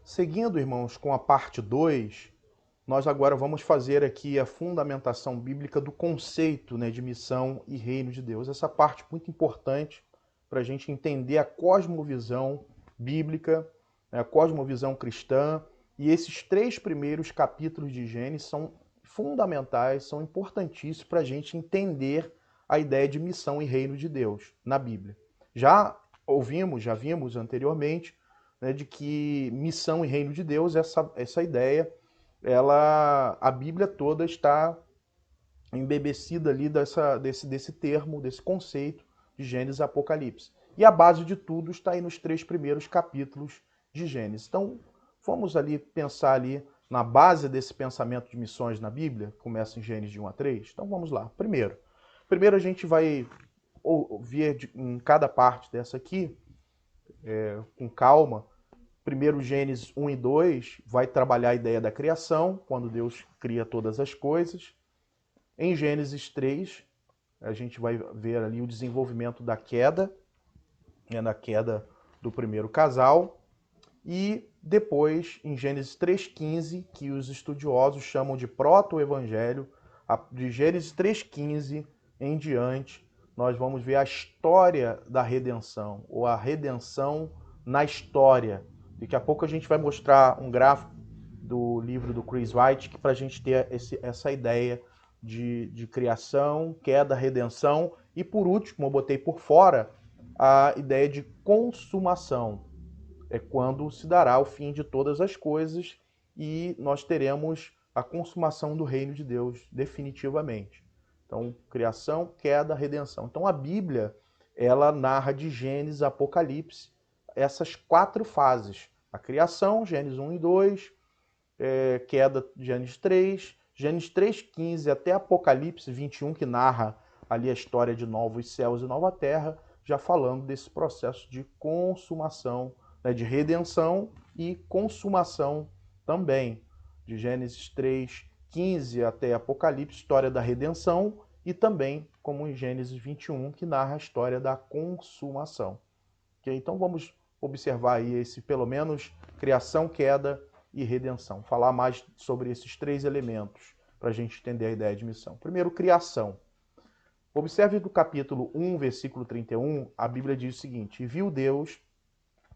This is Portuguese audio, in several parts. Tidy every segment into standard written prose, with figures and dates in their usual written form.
Seguindo, irmãos, com a parte 2, nós agora vamos fazer aqui a fundamentação bíblica do conceito, de missão e reino de Deus. Essa parte muito importante para a gente entender a cosmovisão bíblica, a cosmovisão cristã. E esses 3 primeiros capítulos de Gênesis são fundamentais, são importantíssimos para a gente entender a ideia de missão e reino de Deus na Bíblia. Já vimos anteriormente, de que missão e reino de Deus, essa ideia, a Bíblia toda está embebecida ali desse termo, desse conceito de Gênesis e Apocalipse. E a base de tudo está aí nos 3 primeiros capítulos de Gênesis. Então, vamos ali pensar ali na base desse pensamento de missões na Bíblia, começa em Gênesis de 1 a 3. Então, vamos lá. Primeiro a gente vai ver em cada parte dessa aqui, com calma. Primeiro, Gênesis 1 e 2 vai trabalhar a ideia da criação, quando Deus cria todas as coisas. Em Gênesis 3, a gente vai ver ali o desenvolvimento da queda, da queda do primeiro casal. E depois, em Gênesis 3,15, que os estudiosos chamam de proto-evangelho, de Gênesis 3,15 em diante, nós vamos ver a história da redenção, ou a redenção na história. Daqui a pouco a gente vai mostrar um gráfico do livro do Chris White, para a gente ter essa ideia de criação, queda, redenção. E por último, eu botei por fora a ideia de consumação. É quando se dará o fim de todas as coisas e nós teremos a consumação do reino de Deus definitivamente. Então, criação, queda, redenção. Então, a Bíblia, ela narra de Gênesis a Apocalipse essas 4 fases. A criação, Gênesis 1 e 2, queda, Gênesis 3, Gênesis 3,15 até Apocalipse 21, que narra ali a história de novos céus e nova terra, já falando desse processo de consumação, de redenção e consumação também. De Gênesis 3,15 até Apocalipse, história da redenção, e também, como em Gênesis 21, que narra a história da consumação. Okay? Então vamos observar aí pelo menos, criação, queda e redenção. Falar mais sobre esses 3 elementos para a gente entender a ideia de missão. Primeiro, criação. Observe do capítulo 1, versículo 31, a Bíblia diz o seguinte: E viu Deus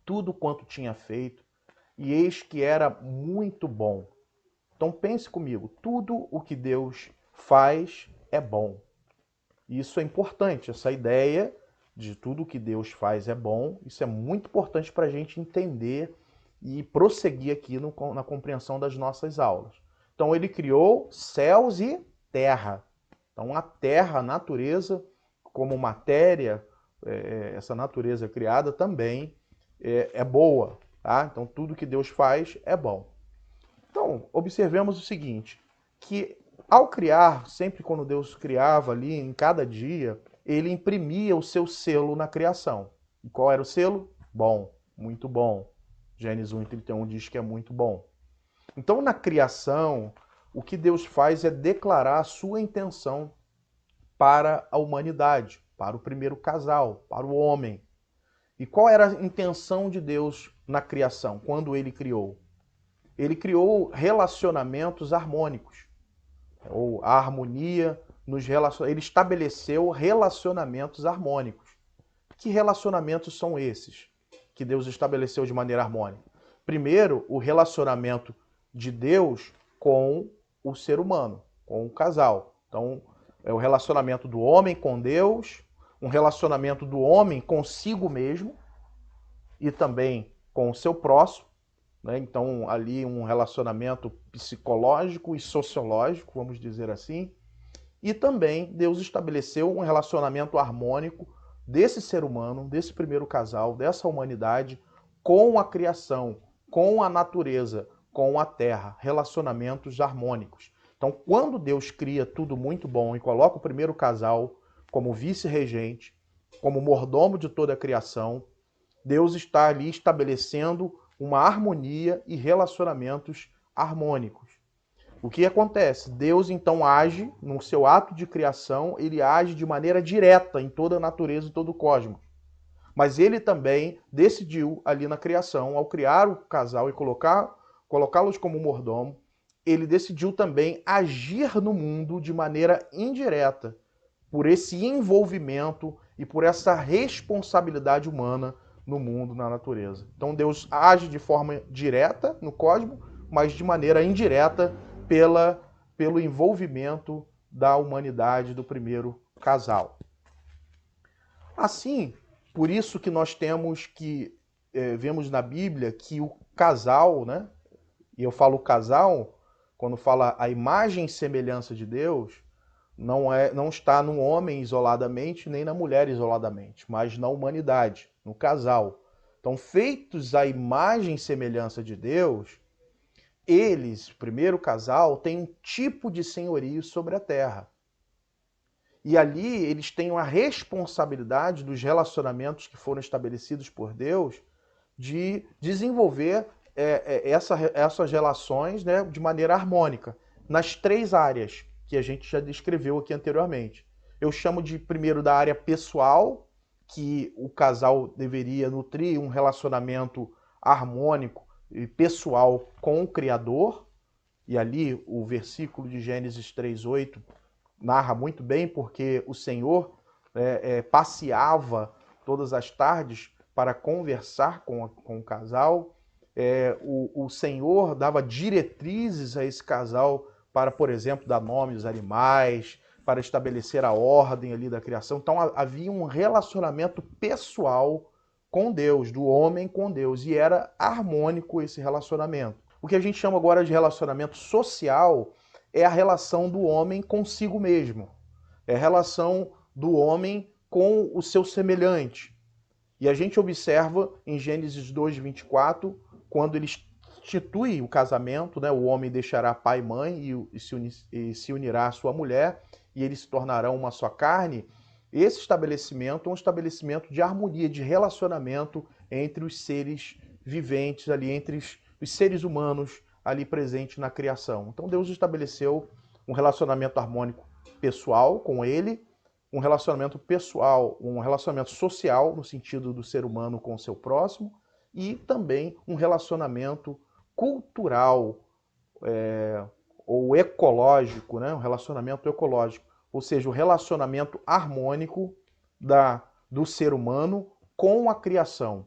tudo quanto tinha feito, e eis que era muito bom. Então pense comigo, tudo o que Deus faz é bom. Isso é importante, essa ideia de tudo o que Deus faz é bom, isso é muito importante para a gente entender e prosseguir aqui na compreensão das nossas aulas. Então ele criou céus e terra. Então a terra, a natureza, como matéria, essa natureza criada também é boa, tá? Então tudo que Deus faz é bom. Então, observemos o seguinte, que ao criar, sempre quando Deus criava ali, em cada dia, ele imprimia o seu selo na criação. E qual era o selo? Bom, muito bom. Gênesis 1:31 diz que é muito bom. Então, na criação, o que Deus faz é declarar a sua intenção para a humanidade, para o primeiro casal, para o homem. E qual era a intenção de Deus na criação, quando ele criou? Ele criou relacionamentos harmônicos, ou a harmonia nos relacionamentos. Ele estabeleceu relacionamentos harmônicos. Que relacionamentos são esses que Deus estabeleceu de maneira harmônica? Primeiro, o relacionamento de Deus com o ser humano, com o casal. Então, é o relacionamento do homem com Deus, um relacionamento do homem consigo mesmo e também com o seu próximo. Então, ali um relacionamento psicológico e sociológico, vamos dizer assim. E também Deus estabeleceu um relacionamento harmônico desse ser humano, desse primeiro casal, dessa humanidade, com a criação, com a natureza, com a terra. Relacionamentos harmônicos. Então, quando Deus cria tudo muito bom e coloca o primeiro casal como vice-regente, como mordomo de toda a criação, Deus está ali estabelecendo uma harmonia e relacionamentos harmônicos. O que acontece? Deus então age no seu ato de criação, ele age de maneira direta em toda a natureza e todo o cosmos. Mas ele também decidiu ali na criação, ao criar o casal e colocá-los como mordomo, ele decidiu também agir no mundo de maneira indireta, por esse envolvimento e por essa responsabilidade humana no mundo, na natureza. Então Deus age de forma direta no cosmos, mas de maneira indireta pelo envolvimento da humanidade do primeiro casal. Assim, por isso que nós temos que vemos na Bíblia que o casal, né? E eu falo casal quando fala a imagem e semelhança de Deus, não está no homem isoladamente nem na mulher isoladamente, mas na humanidade, no casal. Então, feitos à imagem e semelhança de Deus, eles, o primeiro casal, tem um tipo de senhorio sobre a terra. E ali eles têm a responsabilidade dos relacionamentos que foram estabelecidos por Deus de desenvolver essas relações, né, de maneira harmônica, nas 3 áreas que a gente já descreveu aqui anteriormente. Eu chamo de, primeiro, da área pessoal, que o casal deveria nutrir um relacionamento harmônico e pessoal com o Criador, e ali o versículo de Gênesis 3:8 narra muito bem, porque o Senhor passeava todas as tardes para conversar com o casal. O Senhor dava diretrizes a esse casal para, por exemplo, dar nome aos animais, para estabelecer a ordem ali da criação. Então havia um relacionamento pessoal com Deus, do homem com Deus, e era harmônico esse relacionamento. O que a gente chama agora de relacionamento social é a relação do homem consigo mesmo. É a relação do homem com o seu semelhante. E a gente observa em Gênesis 2:24, quando ele institui o casamento, né, o homem deixará pai e mãe e se unirá à sua mulher, e eles se tornarão uma só carne. Esse estabelecimento é um estabelecimento de harmonia, de relacionamento entre os seres viventes ali, entre os seres humanos ali presentes na criação. Então Deus estabeleceu um relacionamento harmônico pessoal com ele, um relacionamento pessoal, um relacionamento social no sentido do ser humano com o seu próximo, e também um relacionamento cultural ou ecológico, né? Um relacionamento ecológico, ou seja, o relacionamento harmônico do ser humano com a criação.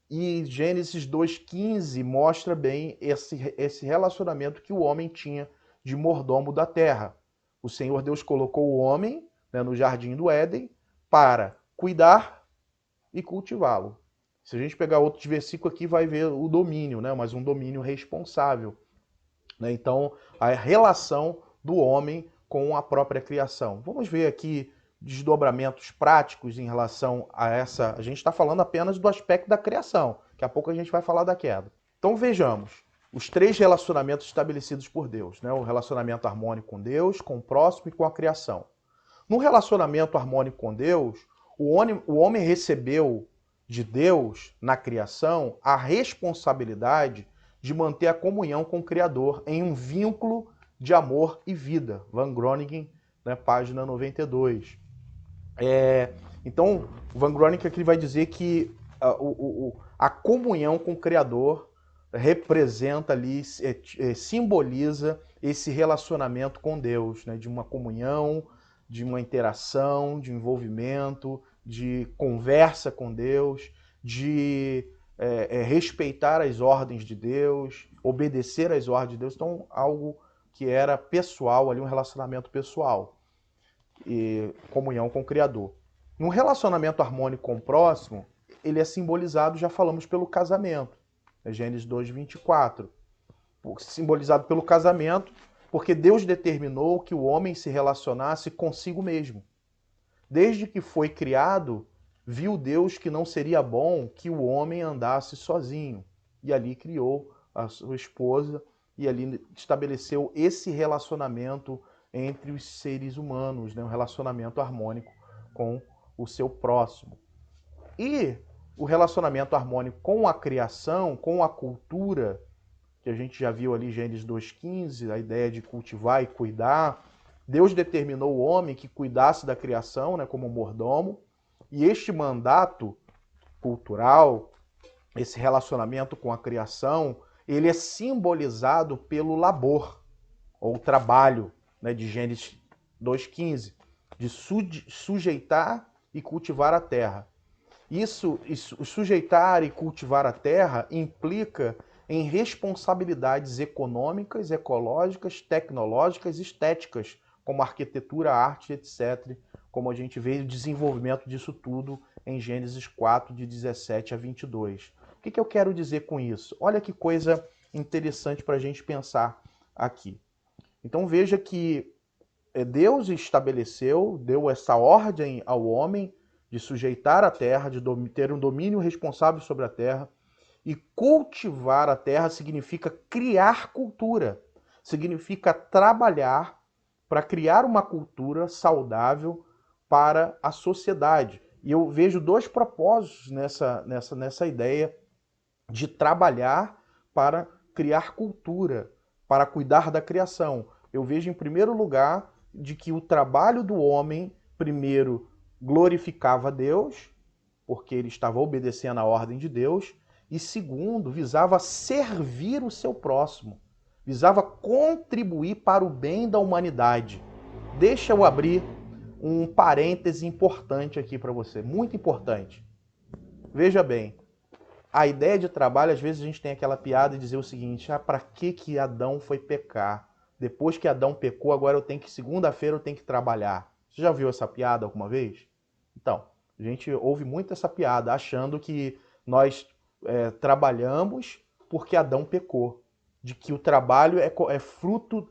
E Gênesis 2:15 mostra bem esse relacionamento que o homem tinha de mordomo da terra. O Senhor Deus colocou o homem, né, no jardim do Éden para cuidar e cultivá-lo. Se a gente pegar outros versículos aqui, vai ver o domínio, né, mas um domínio responsável. Né? Então, a relação do homem com a própria criação. Vamos ver aqui desdobramentos práticos em relação a essa. A gente está falando apenas do aspecto da criação. Daqui a pouco a gente vai falar da queda. Então vejamos os 3 relacionamentos estabelecidos por Deus, né? O relacionamento harmônico com Deus, com o próximo e com a criação. No relacionamento harmônico com Deus, o homem recebeu de Deus, na criação, a responsabilidade de manter a comunhão com o Criador em um vínculo de amor e vida. Van Groningen, né, página 92. Então, Van Groningen aqui vai dizer que a comunhão com o Criador representa ali, simboliza esse relacionamento com Deus, né, de uma comunhão, de uma interação, de envolvimento, de conversa com Deus, de respeitar as ordens de Deus, obedecer às ordens de Deus. Então, algo que era pessoal, ali um relacionamento pessoal e comunhão com o Criador. Num relacionamento harmônico com o próximo, ele é simbolizado, já falamos, pelo casamento. Gênesis 2:24. Simbolizado pelo casamento, porque Deus determinou que o homem se relacionasse consigo mesmo. Desde que foi criado, viu Deus que não seria bom que o homem andasse sozinho. E ali criou a sua esposa e ali estabeleceu esse relacionamento entre os seres humanos, né? Um relacionamento harmônico com o seu próximo. E o relacionamento harmônico com a criação, com a cultura, que a gente já viu ali em Gênesis 2:15, a ideia de cultivar e cuidar. Deus determinou o homem que cuidasse da criação, né, como mordomo, e este mandato cultural, esse relacionamento com a criação, ele é simbolizado pelo labor, ou trabalho, né, de Gênesis 2,15, de sujeitar e cultivar a terra. Isso, sujeitar e cultivar a terra implica em responsabilidades econômicas, ecológicas, tecnológicas, estéticas, como arquitetura, arte, etc., como a gente vê o desenvolvimento disso tudo em Gênesis 4, de 17 a 22. O que eu quero dizer com isso? Olha que coisa interessante para a gente pensar aqui. Então veja que Deus estabeleceu, deu essa ordem ao homem de sujeitar a terra, de ter um domínio responsável sobre a terra. E cultivar a terra significa criar cultura, significa trabalhar para criar uma cultura saudável para a sociedade. E eu vejo dois propósitos nessa ideia de trabalhar para criar cultura, para cuidar da criação. Eu vejo, em primeiro lugar, de que o trabalho do homem, primeiro, glorificava a Deus, porque ele estava obedecendo à ordem de Deus, e segundo, visava servir o seu próximo, visava contribuir para o bem da humanidade. Deixa eu abrir um parêntese importante aqui para você, muito importante. Veja bem, a ideia de trabalho, às vezes a gente tem aquela piada de dizer o seguinte: para que Adão foi pecar? Depois que Adão pecou, agora segunda-feira eu tenho que trabalhar. Você já viu essa piada alguma vez? Então, a gente ouve muito essa piada, achando que nós trabalhamos porque Adão pecou. De que o trabalho é fruto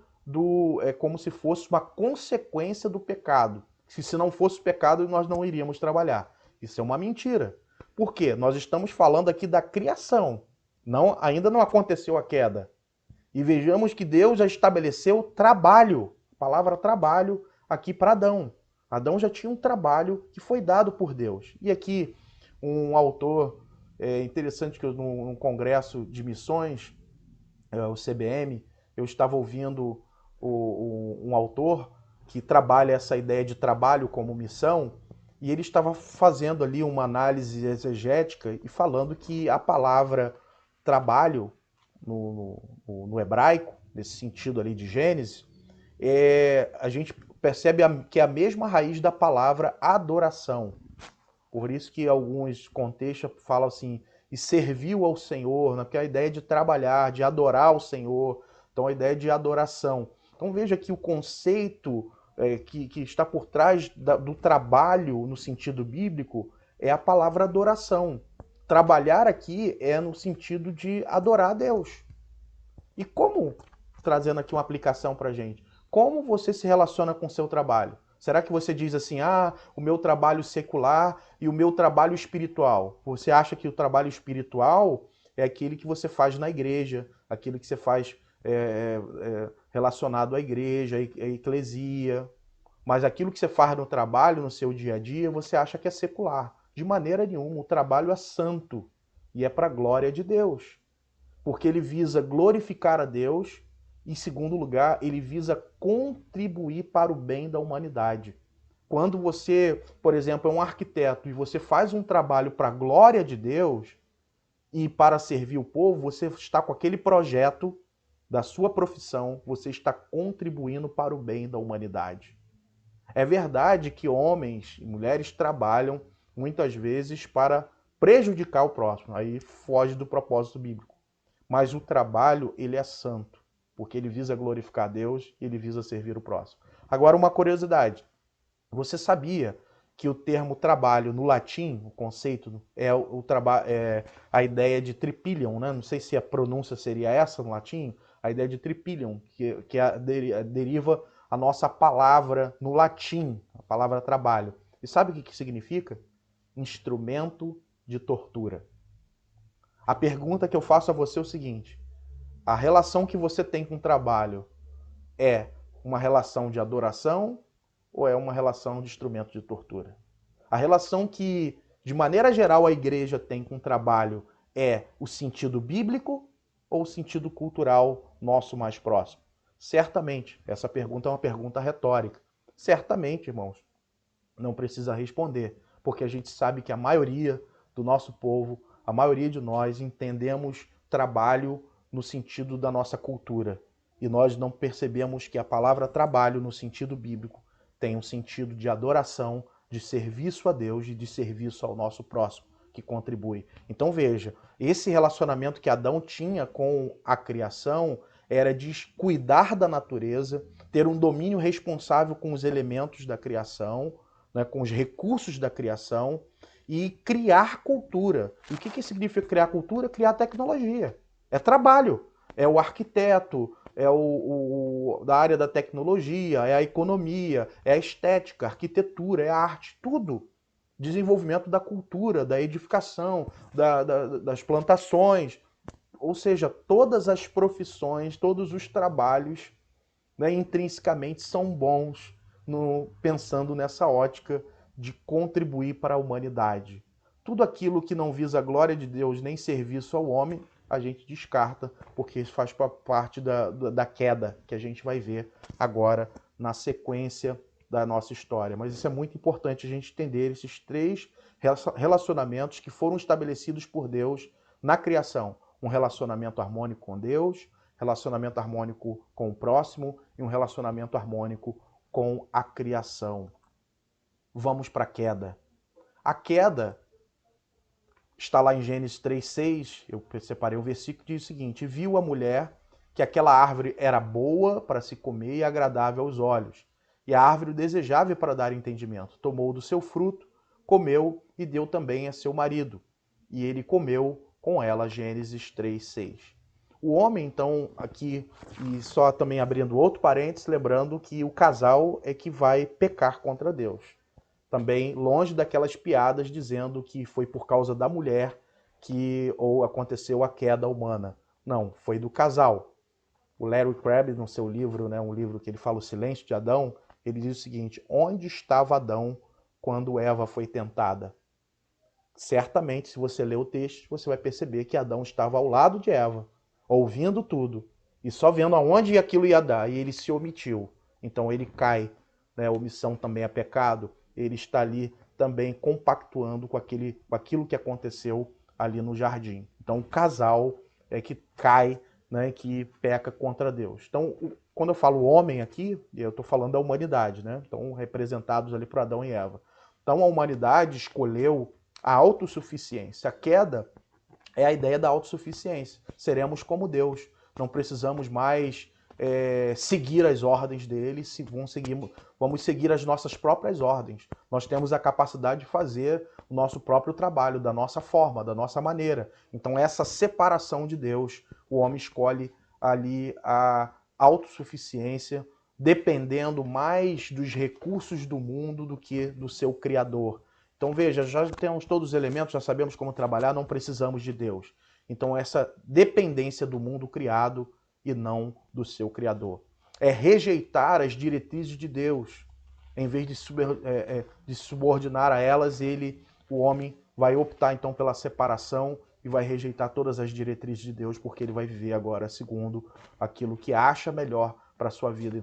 é como se fosse uma consequência do pecado. Se não fosse pecado, nós não iríamos trabalhar. Isso é uma mentira. Por quê? Nós estamos falando aqui da criação. Ainda não aconteceu a queda. E vejamos que Deus já estabeleceu trabalho, a palavra trabalho, aqui para Adão. Adão já tinha um trabalho que foi dado por Deus. E aqui um autor interessante, que num congresso de missões, o CBM, eu estava ouvindo um autor que trabalha essa ideia de trabalho como missão, e ele estava fazendo ali uma análise exegética e falando que a palavra trabalho no hebraico, nesse sentido ali de Gênesis, a gente percebe que é a mesma raiz da palavra adoração. Por isso que alguns contextos falam assim, e serviu ao Senhor, né? Porque a ideia de trabalhar, de adorar o Senhor, então a ideia de adoração. Então veja que o conceito que está por trás do trabalho no sentido bíblico é a palavra adoração. Trabalhar aqui é no sentido de adorar a Deus. E como, trazendo aqui uma aplicação para a gente, como você se relaciona com o seu trabalho? Será que você diz assim, o meu trabalho secular e o meu trabalho espiritual? Você acha que o trabalho espiritual é aquele que você faz na igreja, aquilo que você faz relacionado à igreja, à eclesia. Mas aquilo que você faz no trabalho, no seu dia a dia, você acha que é secular. De maneira nenhuma, o trabalho é santo e é para a glória de Deus. Porque ele visa glorificar a Deus. Em segundo lugar, ele visa contribuir para o bem da humanidade. Quando você, por exemplo, é um arquiteto e você faz um trabalho para a glória de Deus e para servir o povo, você está com aquele projeto da sua profissão, você está contribuindo para o bem da humanidade. É verdade que homens e mulheres trabalham muitas vezes para prejudicar o próximo, aí foge do propósito bíblico. Mas o trabalho, ele é santo, porque ele visa glorificar a Deus e ele visa servir o próximo. Agora, uma curiosidade. Você sabia que o termo trabalho no latim, o conceito, é a ideia de tripilium, né? Não sei se a pronúncia seria essa no latim, a ideia de tripilium, que deriva a nossa palavra no latim, a palavra trabalho. E sabe o que significa? Instrumento de tortura. A pergunta que eu faço a você é o seguinte: a relação que você tem com o trabalho é uma relação de adoração ou é uma relação de instrumento de tortura? A relação que, de maneira geral, a igreja tem com o trabalho é o sentido bíblico ou o sentido cultural nosso mais próximo? Certamente, essa pergunta é uma pergunta retórica. Certamente, irmãos, não precisa responder, porque a gente sabe que a maioria do nosso povo, a maioria de nós entendemos trabalho no sentido da nossa cultura. E nós não percebemos que a palavra trabalho, no sentido bíblico, tem um sentido de adoração, de serviço a Deus e de serviço ao nosso próximo, que contribui. Então veja, esse relacionamento que Adão tinha com a criação era de cuidar da natureza, ter um domínio responsável com os elementos da criação, né, com os recursos da criação, e criar cultura. E o que significa criar cultura? Criar tecnologia. É trabalho. É o arquiteto, é o da área da tecnologia, é a economia, é a estética, a arquitetura, é a arte, tudo. Desenvolvimento da cultura, da edificação, das plantações. Ou seja, todas as profissões, todos os trabalhos, né, intrinsecamente são bons pensando nessa ótica de contribuir para a humanidade. Tudo aquilo que não visa a glória de Deus nem serviço ao homem, a gente descarta, porque isso faz parte da queda que a gente vai ver agora na sequência da nossa história. Mas isso é muito importante a gente entender esses três relacionamentos que foram estabelecidos por Deus na criação. Um relacionamento harmônico com Deus, relacionamento harmônico com o próximo e um relacionamento harmônico com a criação. Vamos para a queda. A queda está lá em Gênesis 3:6, eu separei um versículo que diz o seguinte: viu a mulher que aquela árvore era boa para se comer e agradável aos olhos, e a árvore desejável para dar entendimento. Tomou do seu fruto, comeu e deu também a seu marido, e ele comeu com ela. Gênesis 3:6. O homem, então, aqui, e só também abrindo outro parênteses, lembrando que o casal é que vai pecar contra Deus. Também longe daquelas piadas dizendo que foi por causa da mulher que aconteceu a queda humana. Não, foi do casal. O Larry Crabb, no seu livro, né, um livro que ele fala O Silêncio de Adão, ele diz o seguinte: onde estava Adão quando Eva foi tentada? Certamente, se você ler o texto, você vai perceber que Adão estava ao lado de Eva, ouvindo tudo, e só vendo aonde aquilo ia dar, e ele se omitiu. Então ele cai, né? Omissão também é pecado. Ele está ali também compactuando com aquilo que aconteceu ali no jardim. Então o casal é que cai, né, que peca contra Deus. Então, quando eu falo homem aqui, eu estou falando da humanidade, né? Então, representados ali por Adão e Eva. Então a humanidade escolheu a autossuficiência. A queda é a ideia da autossuficiência. Seremos como Deus. Não precisamos mais seguir as ordens dele, vamos seguir as nossas próprias ordens. Nós temos a capacidade de fazer o nosso próprio trabalho, da nossa forma, da nossa maneira. Então essa separação de Deus, o homem escolhe ali a autossuficiência, dependendo mais dos recursos do mundo do que do seu Criador. Então veja, já temos todos os elementos, já sabemos como trabalhar, não precisamos de Deus. Então essa dependência do mundo criado e não do seu Criador. É rejeitar as diretrizes de Deus. Em vez de subordinar a elas, o homem vai optar então pela separação e vai rejeitar todas as diretrizes de Deus, porque ele vai viver agora segundo aquilo que acha melhor para a sua vida.